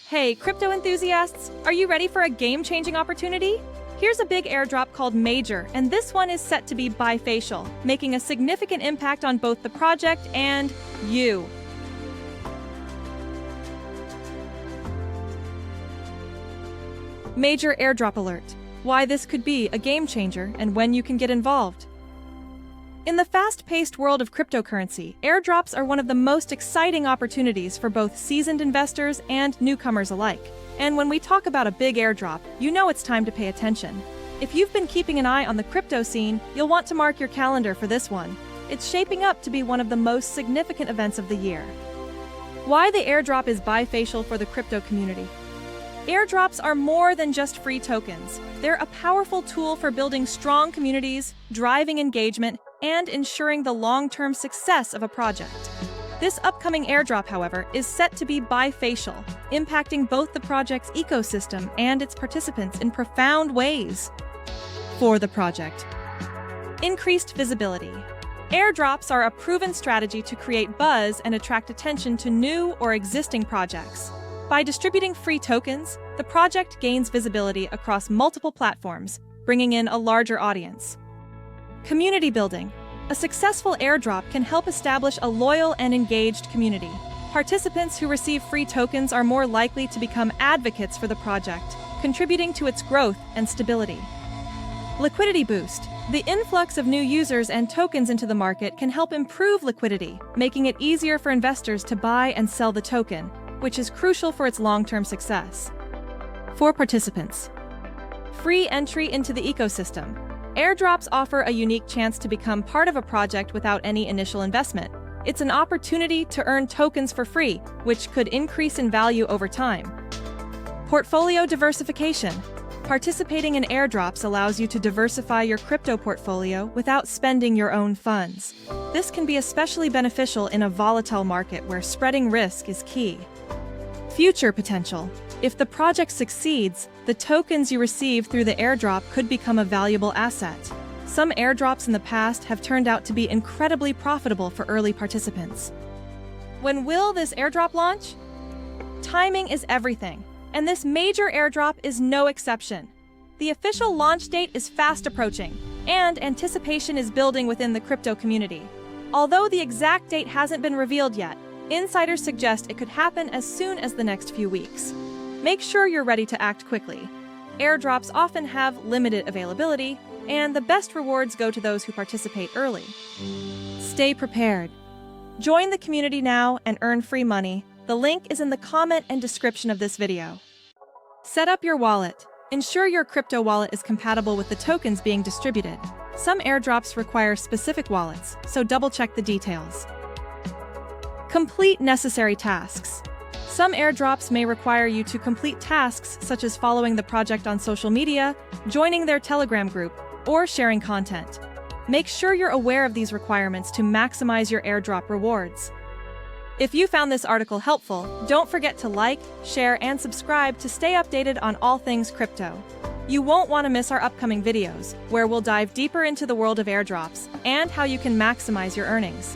Hey, crypto enthusiasts, are you ready for a game-changing opportunity? Here's a big airdrop called Major, and this one is set to be bifacial, making a significant impact on both the project and you. Major airdrop alert. Why this could be a game changer and when you can get involved. In the fast-paced world of cryptocurrency, airdrops are one of the most exciting opportunities for both seasoned investors and newcomers alike. And when we talk about a big airdrop, you know it's time to pay attention. If you've been keeping an eye on the crypto scene, you'll want to mark your calendar for this one. It's shaping up to be one of the most significant events of the year. Why the airdrop is bifacial for the crypto community. Airdrops are more than just free tokens. They're a powerful tool for building strong communities, driving engagement, and ensuring the long-term success of a project. This upcoming airdrop, however, is set to be bifacial, impacting both the project's ecosystem and its participants in profound ways. For the project. Increased visibility. Airdrops are a proven strategy to create buzz and attract attention to new or existing projects. By distributing free tokens, the project gains visibility across multiple platforms, bringing in a larger audience. Community building. A successful airdrop can help establish a loyal and engaged community. Participants who receive free tokens are more likely to become advocates for the project, contributing to its growth and stability. Liquidity boost. The influx of new users and tokens into the market can help improve liquidity, making it easier for investors to buy and sell the token, which is crucial for its long-term success. For participants. Free entry into the ecosystem. Airdrops offer a unique chance to become part of a project without any initial investment. It's an opportunity to earn tokens for free, which could increase in value over time. Portfolio diversification. Participating in airdrops allows you to diversify your crypto portfolio without spending your own funds. This can be especially beneficial in a volatile market where spreading risk is key. Future potential. If the project succeeds, the tokens you receive through the airdrop could become a valuable asset. Some airdrops in the past have turned out to be incredibly profitable for early participants. When will this airdrop launch? Timing is everything, and this major airdrop is no exception. The official launch date is fast approaching, and anticipation is building within the crypto community. Although the exact date hasn't been revealed yet, insiders suggest it could happen as soon as the next few weeks. Make sure you're ready to act quickly. Airdrops often have limited availability, and the best rewards go to those who participate early. Stay prepared. Join the community now and earn free money. The link is in the comment and description of this video. Set up your wallet. Ensure your crypto wallet is compatible with the tokens being distributed. Some airdrops require specific wallets, so double-check the details. Complete necessary tasks. Some airdrops may require you to complete tasks such as following the project on social media, joining their Telegram group, or sharing content. Make sure you're aware of these requirements to maximize your airdrop rewards. If you found this article helpful, don't forget to like, share, and subscribe to stay updated on all things crypto. You won't want to miss our upcoming videos, where we'll dive deeper into the world of airdrops and how you can maximize your earnings.